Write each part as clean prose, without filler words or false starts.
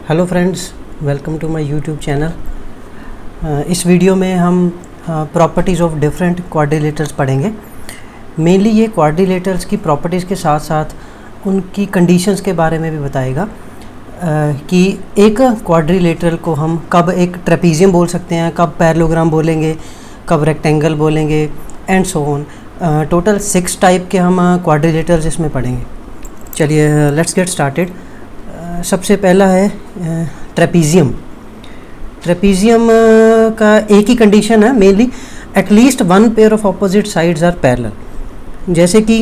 Hello friends, welcome to my YouTube channel. इस video में हम प्रॉपर्टीज़ ऑफ डिफरेंट क्वाड्रिलेटर्स पढ़ेंगे। मेनली ये क्वाड्रिलेटर्स की प्रॉपर्टीज़ के साथ साथ उनकी कंडीशंस के बारे में भी बताएगा कि एक क्वाड्रिलेटरल को हम कब एक ट्रेपीजियम बोल सकते हैं, कब पैरेललोग्राम बोलेंगे, कब रेक्टेंगल बोलेंगे and so on. Total 6 type के हम क्वाड्रिलेटर्स इसमें पढ़ेंगे। चलिए लेट्स गेट स्टार्टेड। सबसे पहला है ट्रेपीजियम। ट्रेपीजियम का एक ही कंडीशन है mainly, at least one pair of opposite sides are parallel. जैसे कि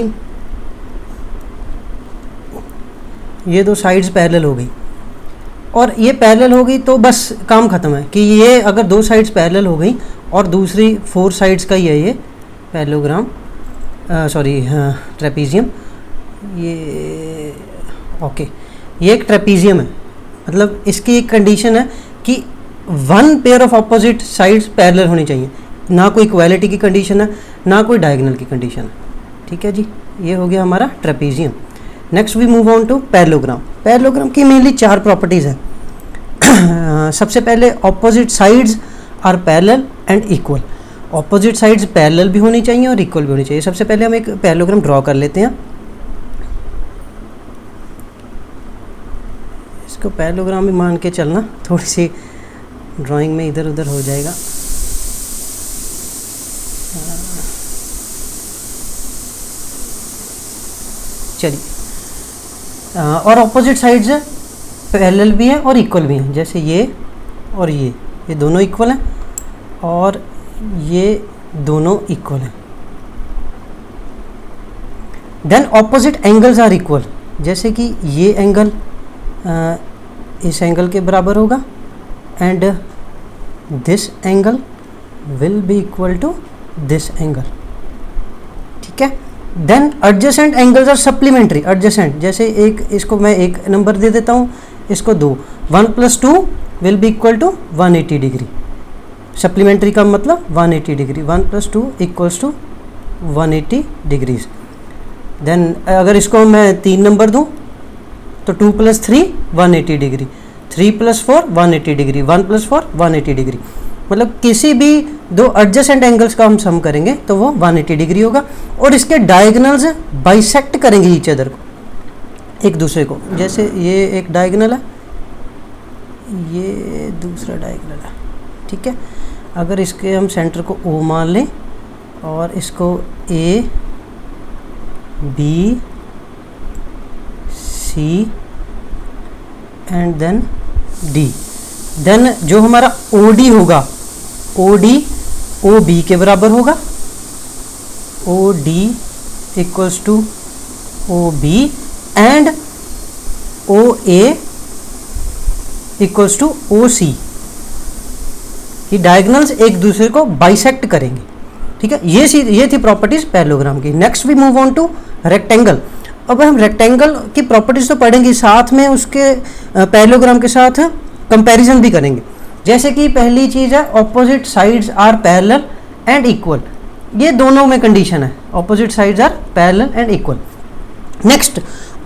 ये दो साइड्स पैरेलल हो गई और ये पैरेलल हो गई तो बस काम ख़त्म है कि ये अगर दो साइड्स पैरेलल हो गई और दूसरी 4 साइड्स का ही है ये पैरेललोग्राम, ट्रेपीजियम। ये ओके, ये एक ट्रेपीजियम है, मतलब इसकी एक कंडीशन है कि one pair of opposite sides parallel होनी चाहिए। ना कोई इक्वालिटी की कंडीशन है, ना कोई डायगोनल की कंडीशन है। ठीक है जी, ये हो गया हमारा trapezium. Next we move on to parallelogram. Parallelogram की मेनली 4 प्रॉपर्टीज़ हैं। सबसे पहले opposite sides are parallel and equal. Opposite sides parallel भी होनी चाहिए और इक्वल भी होनी चाहिए। सबसे पहले हम एक पैरेललोग्राम ड्रॉ कर लेते हैं। इसको पैरेललोग्राम भी मान के चलना, थोड़ी सी ड्राइंग में इधर उधर हो जाएगा। चलिए, और ऑपोजिट साइड्स पैरेलल भी हैं और इक्वल भी हैं। जैसे ये और ये दोनों इक्वल हैं और ये दोनों इक्वल हैं। Then opposite angles are equal. जैसे कि ये एंगल इस एंगल के बराबर होगा and this angle will be equal to this angle. ठीक है। Then adjacent angles are supplementary. Adjacent, जैसे एक इसको मैं 1 नंबर दे देता हूँ, इसको 2। 1 + 2 will be equal to 180 degree. Supplementary का मतलब 180 डिग्री। 1 + 2 = 180 डिग्रीज। देन अगर इसको मैं 3 नंबर दूँ तो 2 + 3 180 डिग्री, 3 + 4 180 डिग्री, 1 + 4 180 डिग्री। मतलब किसी भी दो एडजेसेंट एंगल्स का हम सम करेंगे तो वो 180 डिग्री होगा और इसके डायगोनल्स बाइसेक्ट करेंगे ईच अदर को, एक दूसरे को। जैसे ये एक डायगोनल है, ये दूसरा डायगोनल है। ठीक है। अगर इसके हम सेंटर को O मान लें और इसको A, B, C and then D, then जो हमारा OD होगा, OD OB के बराबर होगा। OD = OB and OA = OC। ये डायगोनल्स एक दूसरे को बाइसेक्ट करेंगे। ठीक है। ये थी प्रॉपर्टीज पैरेललोग्राम की। Next we move on to rectangle. अब हम रेक्टेंगल की प्रॉपर्टीज तो पढ़ेंगे, साथ में उसके पैरेललोग्राम के साथ कंपैरिजन भी करेंगे। जैसे कि पहली चीज़ है opposite sides are parallel and equal. ये दोनों में कंडीशन है, opposite sides are parallel and equal. Next,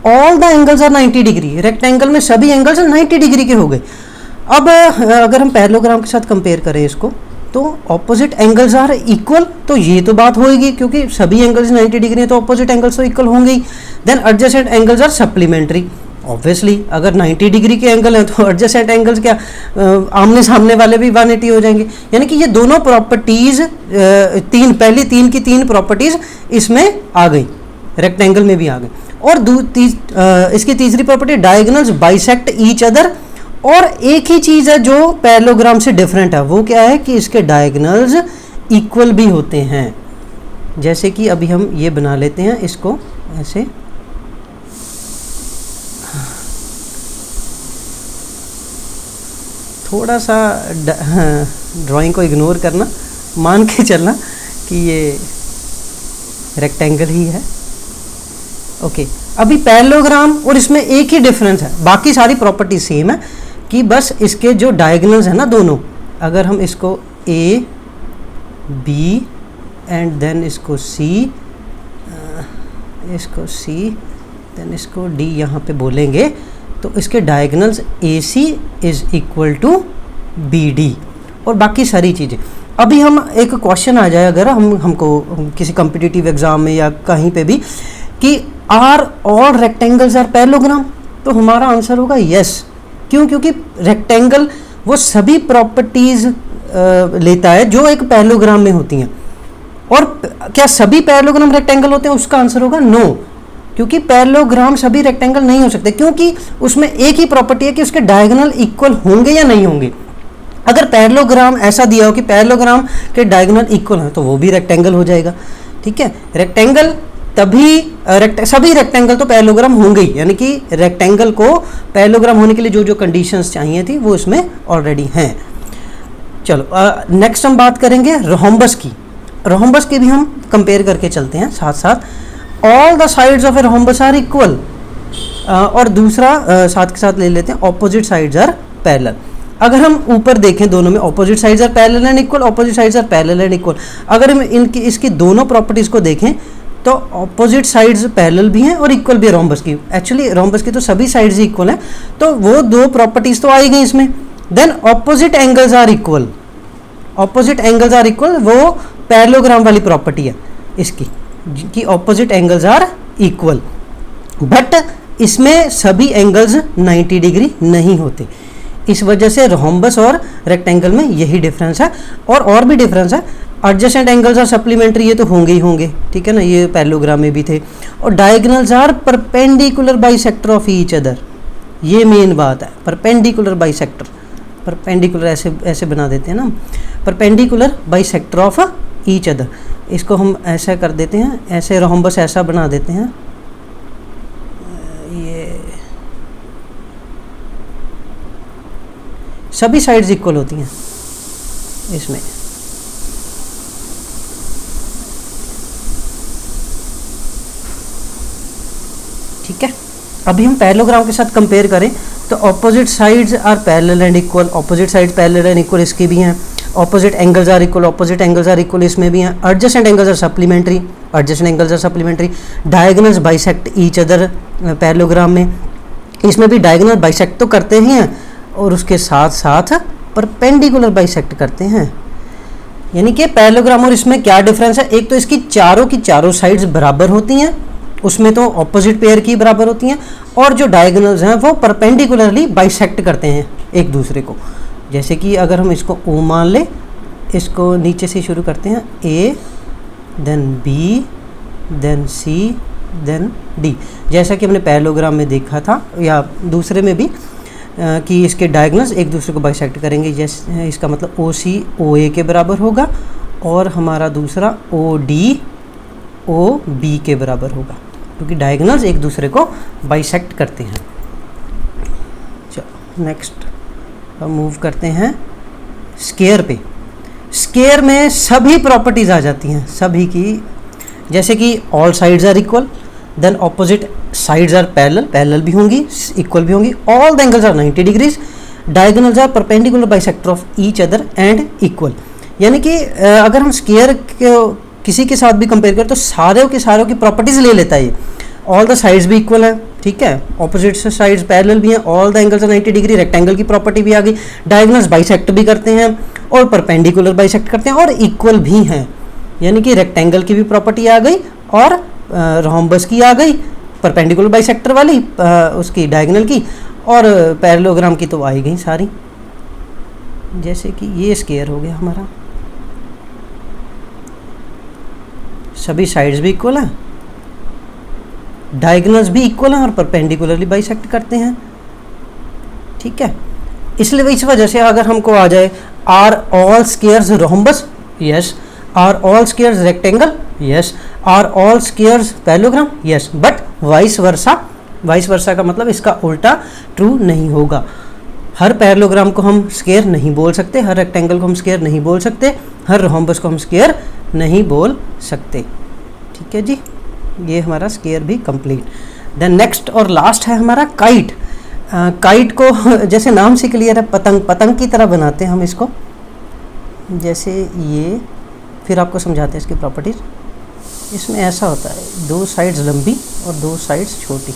all the angles are 90 degree. Rectangle में सभी एंगल्स 90 डिग्री के हो गए। अब अगर हम पैरेललोग्राम के साथ कंपेयर करें इसको, तो ऑपोजिट एंगल्स आर इक्वल, तो ये तो बात होगी क्योंकि सभी एंगल्स 90 डिग्री है तो ऑपोजिट एंगल्स तो इक्वल होंगे ही। Then adjacent angles are supplementary. Obviously अगर 90 डिग्री के एंगल हैं तो एडजेसेंट एंगल्स क्या आमने सामने वाले भी 180 हो जाएंगे। यानी कि ये दोनों प्रॉपर्टीज़ पहली 3 की 3 प्रॉपर्टीज़ इसमें आ गई, रेक्टेंगल में भी आ गई। और इसकी तीसरी property, diagonals bisect each other. और एक ही चीज़ है जो पैरेललोग्राम से डिफरेंट है, वो क्या है कि इसके डायगोनल्स इक्वल भी होते हैं। जैसे कि अभी हम ये बना लेते हैं, इसको ऐसे थोड़ा सा ड्राइंग को इग्नोर करना, मान के चलना कि ये रेक्टेंगल ही है। ओके। अभी पैरेललोग्राम और इसमें एक ही डिफरेंस है, बाकी सारी प्रॉपर्टी सेम है कि बस इसके जो डायगोनल्स है ना दोनों, अगर हम इसको A, B एंड देन इसको C, देन इसको D यहाँ पे बोलेंगे तो इसके diagonals AC is equal to BD और बाकी सारी चीज़ें। अभी हम एक क्वेश्चन आ जाए अगर हमको किसी कॉम्पिटिटिव एग्जाम में या कहीं पे भी कि are all rectangles are parallelogram, तो हमारा आंसर होगा यस। क्यों? क्योंकि रेक्टेंगल वो सभी प्रॉपर्टीज लेता है जो एक पैरेललोग्राम में होती हैं। और क्या सभी पैरेललोग्राम रेक्टेंगल होते हैं? उसका आंसर होगा नो, क्योंकि पैरेललोग्राम सभी रेक्टेंगल नहीं हो सकते, क्योंकि उसमें एक ही प्रॉपर्टी है कि उसके डायगोनल इक्वल होंगे या नहीं होंगे। अगर पैरेललोग्राम ऐसा दिया हो कि पैरेललोग्राम के डायगोनल इक्वल हैं तो वो भी रेक्टेंगल हो जाएगा। ठीक है, रेक्टेंगल तभी सभी रेक्टेंगल तो पैरेललोग्राम होंगे ही, यानी कि रेक्टेंगल को पैरेललोग्राम होने के लिए जो जो कंडीशंस चाहिए थी वो इसमें ऑलरेडी हैं। चलो नेक्स्ट हम बात करेंगे रोम्बस की। रोम्बस की भी हम कंपेयर करके चलते हैं साथ साथ। All the sides of a rhombus are equal, और दूसरा साथ के साथ ले लेते हैं ऑपोजिट साइड्स आर पैरेलल। अगर हम ऊपर देखें दोनों में opposite sides are parallel and equal, opposite sides are parallel and equal. अगर हम इसकी दोनों प्रॉपर्टीज को देखें तो ऑपोजिट साइड्स पैरेलल भी हैं और इक्वल भी है रोम्बस की। एक्चुअली रोम्बस की तो सभी साइड्स ही इक्वल हैं, तो वो दो प्रॉपर्टीज तो आई गई इसमें। Then opposite angles are equal, opposite angles are equal वो पैरेललोग्राम वाली प्रॉपर्टी है इसकी कि opposite angles are equal, but इसमें सभी एंगल्स 90 डिग्री नहीं होते। इस वजह से रोम्बस और रेक्टेंगल में यही डिफरेंस है। और भी डिफरेंस है, एडजेसेंट एंगल्स आर सप्लीमेंट्री, ये तो होंगे ही होंगे, ठीक है ना, ये पैरेललोग्राम में भी थे। और diagonals are perpendicular bisector of each other, ये मेन बात है, परपेंडिकुलर बाइसेक्टर। परपेंडिकुलर ऐसे बना देते हैं ना, perpendicular bisector of each other. इसको हम ऐसा कर देते हैं, ऐसे रोम्बस ऐसा बना देते हैं, ये सभी साइड्स इक्वल होती हैं इसमें। ठीक है, अभी हम पैरेललोग्राम के साथ कंपेयर करें तो opposite sides are parallel and equal, opposite sides parallel and equal इसके भी हैं। Opposite angles are equal, opposite angles are equal इसमें भी हैं। Adjacent angles are supplementary, adjacent angles are supplementary. Diagonals bisect each other parallelogram में, इसमें भी diagonal bisect तो करते ही हैं और उसके साथ साथ परपेंडिकुलर बाइसेक्ट करते हैं। यानी कि पैरेललोग्राम और इसमें क्या डिफरेंस है, एक तो इसकी चारों की चारों साइड्स बराबर होती हैं, उसमें तो ऑपोजिट पेयर की बराबर होती हैं, और जो डायगोनल्स हैं वो परपेंडिकुलरली बाइसेक्ट करते हैं एक दूसरे को। जैसे कि अगर हम इसको O मान लें, इसको नीचे से शुरू करते हैं, A then B then C then D, जैसा कि हमने पैरेललोग्राम में देखा था या दूसरे में भी कि इसके डायगोनल्स एक दूसरे को बाइसेक्ट करेंगे। जैसे इसका मतलब OC OA के बराबर होगा और हमारा दूसरा OD OB के बराबर होगा, क्योंकि डायगोनल्स एक दूसरे को बाइसेक्ट करते हैं। चलो नेक्स्ट हम मूव करते हैं स्केयर पे। स्केयर में सभी प्रॉपर्टीज आ जाती हैं सभी की, जैसे कि all sides are equal, then opposite sides are parallel, parallel भी होंगी, इक्वल भी होंगी। All the angles are 90 degrees, diagonals are perpendicular bisector of each other and equal. यानी कि अगर हम स्केयर को किसी के साथ भी कंपेयर करें तो सारे की प्रॉपर्टीज ले लेता है ये। ऑल द साइड्स भी इक्वल है, ठीक है, ऑपोजिट साइड्स पैरेलल भी हैं, all the angles are 90 degree, rectangle की प्रॉपर्टी भी आ गई, डायगोनल्स बाइसेक्ट भी करते हैं और परपेंडिकुलर बाइसेक्ट करते हैं और इक्वल भी हैं। यानी कि रेक्टेंगल की भी प्रॉपर्टी आ गई और रोम्बस की आ गई, परपेंडिकुलर बाइसेक्टर वाली उसकी डायगोनल की, और पैरेललोग्राम की तो आई गई सारी। जैसे कि ये स्केयर हो गया हमारा, सभी साइड्स भी इक्वल हैं, डायगोनल्स भी इक्वल हैं और परपेंडिकुलरली बाइसेक्ट करते हैं। ठीक है, इसलिए इस वजह से अगर हमको आ जाए are all squares rhombus, yes. Are all squares rectangle, yes. Are all squares parallelogram, yes. But vice versa का मतलब इसका उल्टा ट्रू नहीं होगा। हर पैरेललोग्राम को हम स्केयर नहीं बोल सकते, हर रेक्टेंगल को हम स्केयर नहीं बोल सकते, हर रोम्बस को हम स्केयर नहीं बोल सकते। ठीक है जी, ये हमारा स्केयर भी कंप्लीट। देन नेक्स्ट और लास्ट है हमारा काइट। काइट को जैसे नाम से क्लियर है, पतंग की तरह बनाते हैं हम इसको, जैसे ये। फिर आपको समझाते हैं इसकी प्रॉपर्टीज। इसमें ऐसा होता है, दो साइड्स लंबी और दो साइड्स छोटी,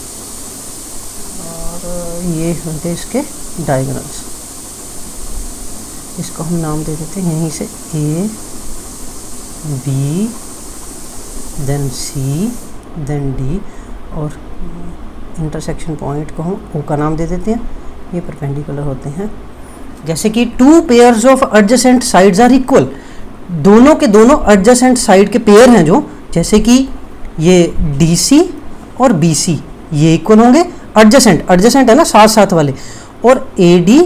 और ये होते हैं इसके डायगोनल्स। इसको हम नाम दे देते हैं यहीं से A B then C then D, और इंटरसेक्शन पॉइंट को हम ओ का नाम दे देते हैं। ये परपेंडिकुलर होते हैं। जैसे कि two pairs of adjacent sides are equal, दोनों के दोनों एडजेसेंट साइड के पेयर हैं जो, जैसे कि ये डी सी और बी सी ये इक्वल होंगे, एडजेसेंट एडजेसेंट है ना साथ साथ वाले, और A D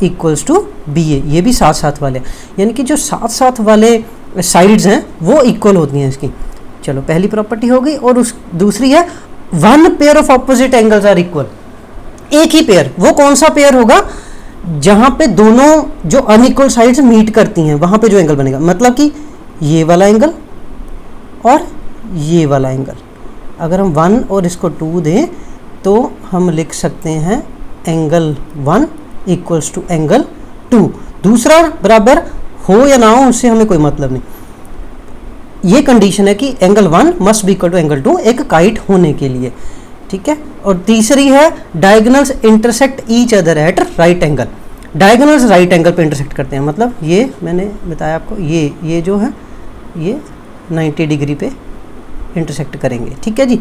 equals to B A, ये भी साथ साथ वाले, यानी कि जो साथ साथ वाले साइड्स हैं वो इक्वल होती हैं इसकी। चलो पहली प्रॉपर्टी हो गई। और उस दूसरी है one pair of opposite angles are equal, एक ही पेयर। वो कौन सा पेयर होगा? जहां पे दोनों जो अनइक्वल साइड्स मीट करती हैं वहां पे जो एंगल बनेगा, मतलब कि ये वाला एंगल और ये वाला एंगल। अगर हम 1 और इसको 2 दें तो हम लिख सकते हैं एंगल 1 इक्वल्स टू एंगल 2। दूसरा बराबर हो या ना हो उससे हमें कोई मतलब नहीं, ये कंडीशन है कि angle 1 must be equal to angle 2 एक काइट होने के लिए, ठीक है। और तीसरी है diagonals intersect each other at right angle, diagonals right angle पे इंटरसेक्ट करते हैं, मतलब ये मैंने बताया आपको, ये जो है ये 90 डिग्री पे इंटरसेक्ट करेंगे, ठीक है जी,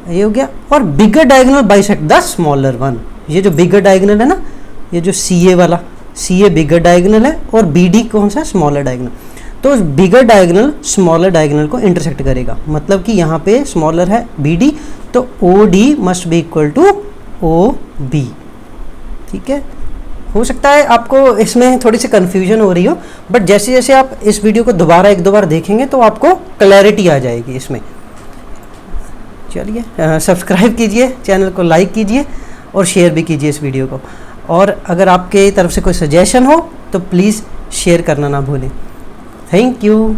ये हो गया। और bigger diagonal bisect the smaller one, ये जो बिगर डायगोनल है ना, ये जो सी ए वाला, सी ए बिगर डायगोनल है और बी डी कौन सा है? Smaller diagonal. तो बिगर डायगोनल स्मॉलर डायगोनल को इंटरसेक्ट करेगा, मतलब कि यहाँ पे स्मॉलर है बी डी, तो O D must be equal to O B, ठीक है। हो सकता है आपको इसमें थोड़ी सी कन्फ्यूजन हो रही हो, बट जैसे जैसे आप इस वीडियो को दोबारा एक दो बार देखेंगे तो आपको क्लैरिटी आ जाएगी इसमें। चलिए सब्सक्राइब कीजिए, चैनल को लाइक कीजिए और शेयर भी कीजिए इस वीडियो को। और अगर आपके तरफ से कोई सजेशन हो तो प्लीज़ शेयर करना ना भूलें। Thank you.